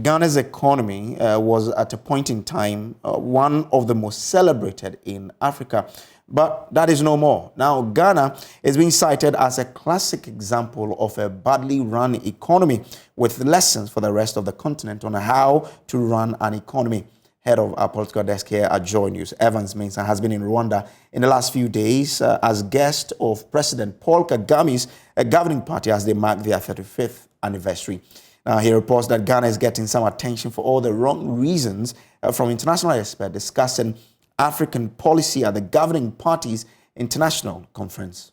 Ghana's economy was at a point in time one of the most celebrated in Africa. But that is no more. Now, Ghana is being cited as a classic example of a badly run economy with lessons for the rest of the continent on how to run an economy. Head of our political desk here at Joy News, Evans Mensah, has been in Rwanda in the last few days as guest of President Paul Kagame's governing party as they mark their 35th anniversary. Now, he reports that Ghana is getting some attention for all the wrong reasons from international experts discussing African policy at the governing party's international conference.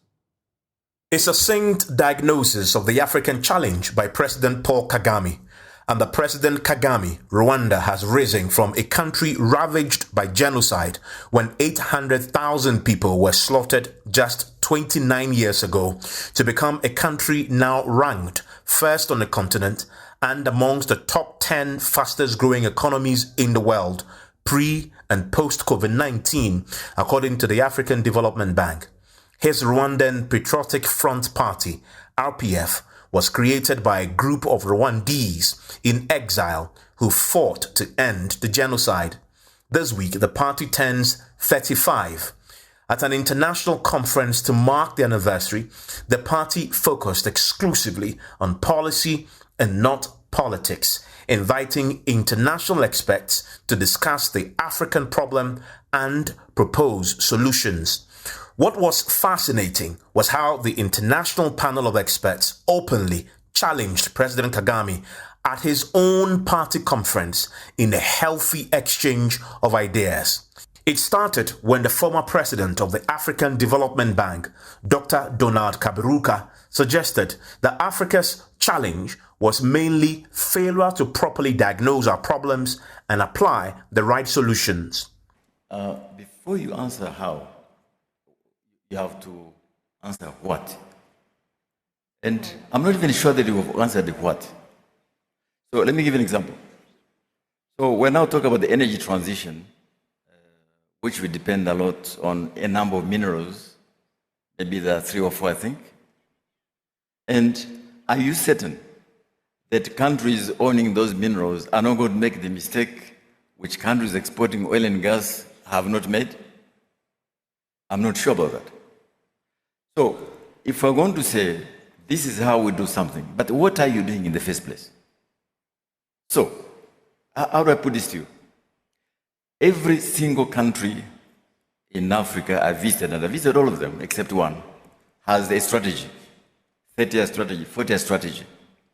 A succinct diagnosis of the African challenge by President Paul Kagame. Under President Kagame, Rwanda has risen from a country ravaged by genocide when 800,000 people were slaughtered just 29 years ago to become a country now ranked first on the continent and amongst the top 10 fastest growing economies in the world, pre- and post-COVID-19, according to the African Development Bank. His Rwandan Patriotic Front Party, RPF, was created by a group of Rwandese in exile who fought to end the genocide. This week, the party turns 35. At an international conference to mark the anniversary, the party focused exclusively on policy and not politics, inviting international experts to discuss the African problem and propose solutions. What was fascinating was how the international panel of experts openly challenged President Kagame at his own party conference in a healthy exchange of ideas. It started when the former president of the African Development Bank, Dr. Donald Kaberuka, suggested that Africa's challenge was mainly failure to properly diagnose our problems and apply the right solutions. Before you answer how, you have to answer what. And I'm not even sure that you have answered the what. So let me give you an example. So we're now talking about the energy transition, which will depend a lot on a number of minerals. Maybe there are 3 or 4, I think. And are you certain that countries owning those minerals are not going to make the mistake which countries exporting oil and gas have not made? I'm not sure about that. So, if we're going to say, this is how we do something, but what are you doing in the first place? So, how do I put this to you? Every single country in Africa I visited, and I visited all of them except one, has a strategy. 30-year strategy, 40-year strategy.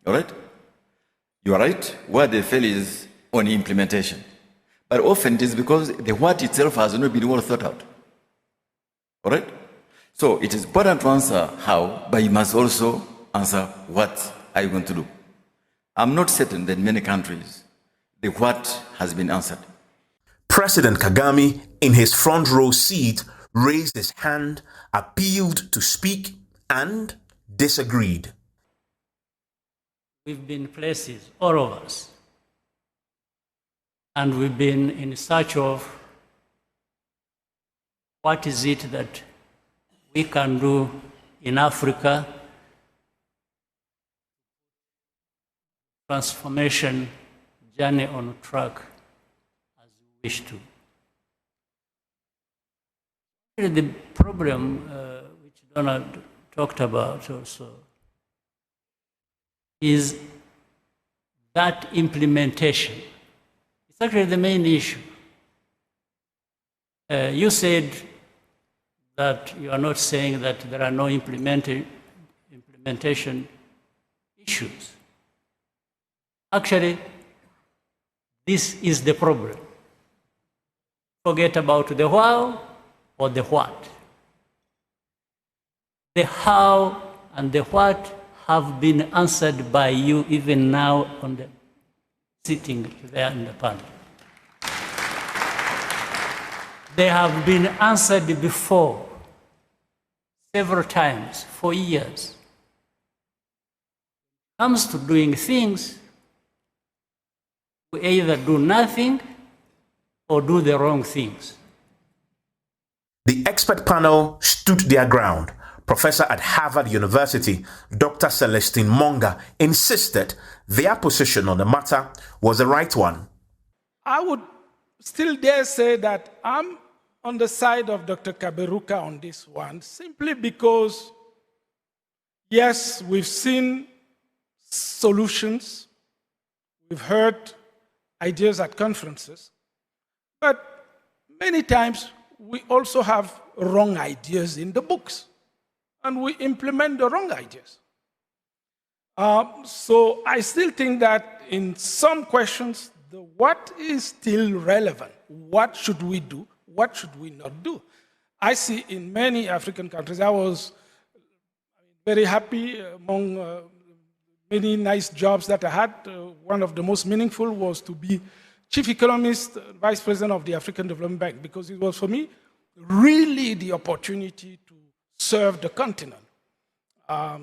All right? You are right. Where they fail is on implementation. But often it is because the what itself has not been well thought out. All right? So it is important to answer how, but you must also answer what are you going to do. I'm not certain that in many countries the what has been answered. President Kagame, in his front row seat, raised his hand, appealed to speak, and disagreed. We've been places, all of us, and we've been in search of what is it that we can do in Africa, transformation journey on track as we wish to. The problem which Donald talked about also is that implementation. It's actually the main issue. You said that you are not saying that there are no implementation issues. Actually, this is the problem. Forget about the how or the what. The how and the what have been answered by you even now on the sitting there in the panel. They have been answered before several times for years. When it comes to doing things, we either do nothing or do the wrong things. The expert panel stood their ground. Professor at Harvard University, Dr. Celestine Monga, insisted their position on the matter was the right one. I would still dare say that I'm on the side of Dr. Kaberuka on this one, simply because, yes, we've seen solutions, we've heard ideas at conferences, but many times we also have wrong ideas in the books, and we implement the wrong ideas. So I still think that in some questions, the what is still relevant. What should we do? What should we not do? I see in many African countries, I was very happy among many nice jobs that I had. One of the most meaningful was to be chief economist, vice president of the African Development Bank, because it was for me really the opportunity to serve the continent. I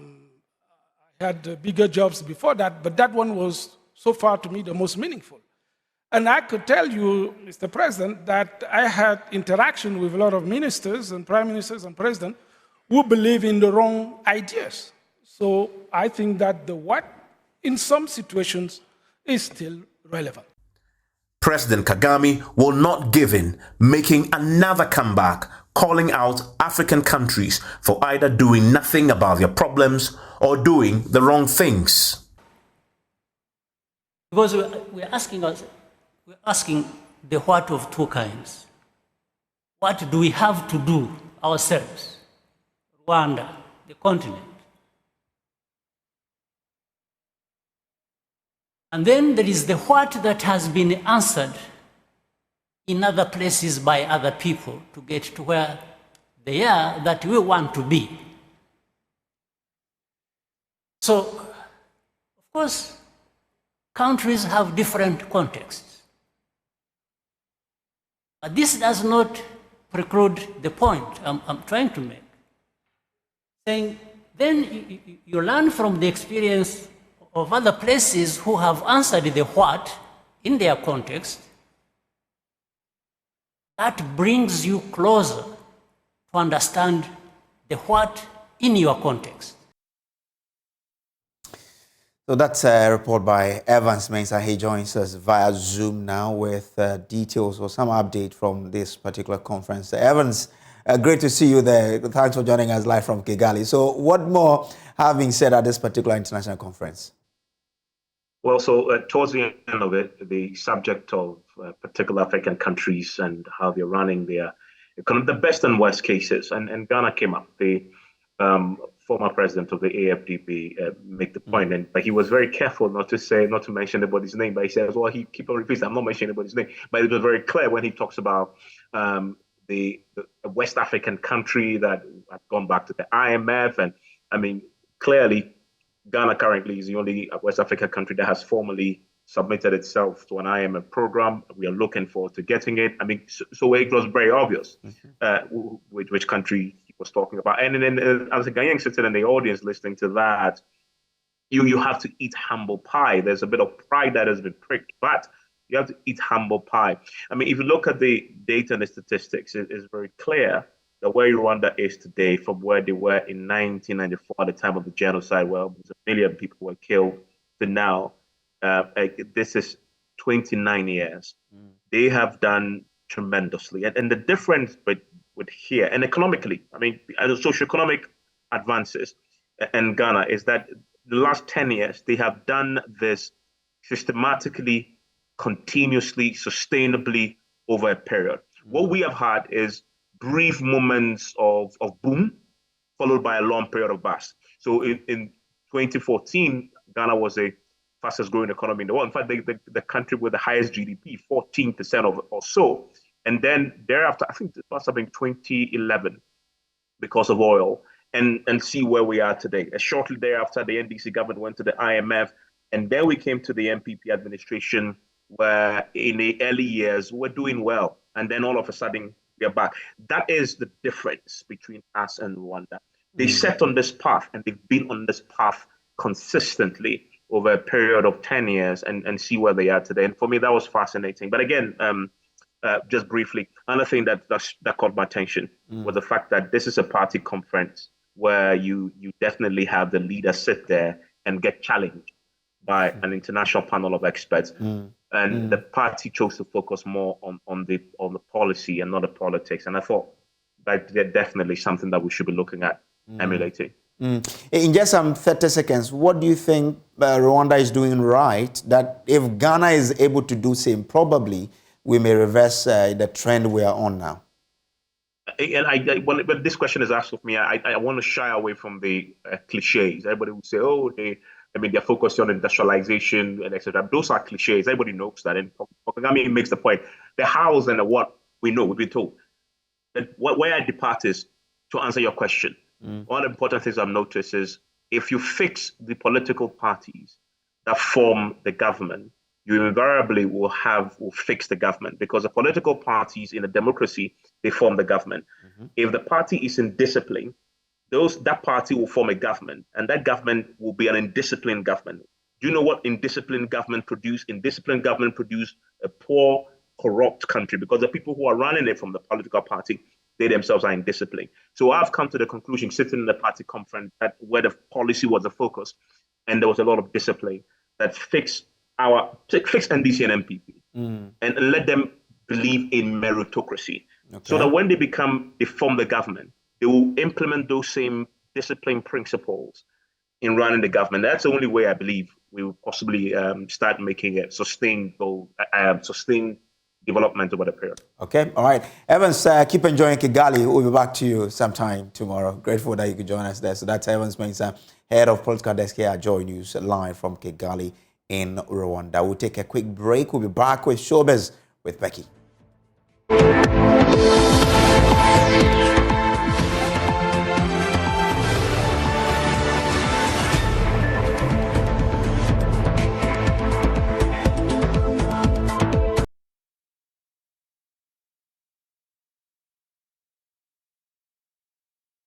had bigger jobs before that, but that one was so far to me the most meaningful. And I could tell you, Mr. President, that I had interaction with a lot of ministers and prime ministers and presidents who believe in the wrong ideas. So I think that the what, in some situations, is still relevant. President Kagame will not give in, making another comeback, calling out African countries for either doing nothing about their problems or doing the wrong things. Because we're asking the what of two kinds. What do we have to do ourselves, Rwanda, the continent? And then there is the what that has been answered in other places by other people to get to where they are that we want to be. So, of course, countries have different contexts. But this does not preclude the point I'm trying to make. Saying, then you learn from the experience of other places who have answered the what in their context. That brings you closer to understand the what in your context. So that's a report by Evans Mensah. He joins us via Zoom now with details or some update from this particular conference. Evans, great to see you there. Thanks for joining us live from Kigali. So what more have been said at this particular international conference? Well, so towards the end of it, the subject of particular African countries and how they're running their economy, the best and worst cases, and Ghana came up. The former president of the AFDB made the point, but he was very careful not to mention anybody's name. But he says, well, he keep on repeating, I'm not mentioning anybody's name. But it was very clear when he talks about the West African country that had gone back to the IMF, and I mean, clearly, Ghana currently is the only West African country that has formally submitted itself to an IMF program. We are looking forward to getting it. I mean, so it was very obvious which country he was talking about. And then as a Ghanaian sitting in the audience listening to that, you have to eat humble pie. There's a bit of pride that has been pricked, but you have to eat humble pie. I mean, if you look at the data and the statistics, it is very clear that where Rwanda is today from where they were in 1994 at the time of the genocide, where almost 1 million people were killed, to now, this is 29 years. They have done tremendously. And the difference with here, and economically, I mean, socioeconomic advances in Ghana is that the last 10 years, they have done this systematically, continuously, sustainably over a period. What we have had is brief moments of boom, followed by a long period of bust. So in 2014, Ghana was the fastest growing economy in the world. In fact, the country with the highest GDP, 14% or so. And then thereafter, I think it must have been 2011 because of oil, and see where we are today. Shortly thereafter, the NDC government went to the IMF, and then we came to the MPP administration, where in the early years, we're doing well. And then all of a sudden, we are back. That is the difference between us and Rwanda. They set on this path, and they've been on this path consistently over a period of 10 years and see where they are today. And for me, that was fascinating. But again, just briefly, another thing that caught my attention was the fact that this is a party conference. where you definitely have the leader sit there and get challenged by an international panel of experts. And the party chose to focus more on the policy and not the politics. And I thought that definitely something that we should be looking at emulating. In just some 30 seconds, what do you think Rwanda is doing right that if Ghana is able to do same, probably we may reverse the trend we are on now? And when this question is asked of me, I want to shy away from the cliches. Everybody will say, "Oh, they're focused on industrialization and etc." Those are cliches. Everybody knows that. And Kagame makes the point. The hows and the what we know, we've been told. And where I depart is to answer your question. One of the important things I've noticed is if you fix the political parties that form the government, you invariably will fix the government, because the political parties in a democracy, they form the government. If the party is in discipline, that party will form a government, and that government will be an indisciplined government. Do you know what indisciplined government produce? Indisciplined government produce a poor, corrupt country, because the people who are running it from the political party, they themselves are indisciplined. So I've come to the conclusion, sitting in the party conference, that where the policy was the focus, and there was a lot of discipline, that fix NDC and MPP and let them believe in meritocracy. So that when they form the government, they will implement those same discipline principles in running the government. That's the only way I believe we will possibly start making a sustained development over the period. Okay, all right. Evans, keep enjoying Kigali. We'll be back to you sometime tomorrow. Grateful that you could join us there. So that's Evans Mensah, head of political desk here at Joy News, live from Kigali in Rwanda. We'll take a quick break. We'll be back with Showbiz with Becky.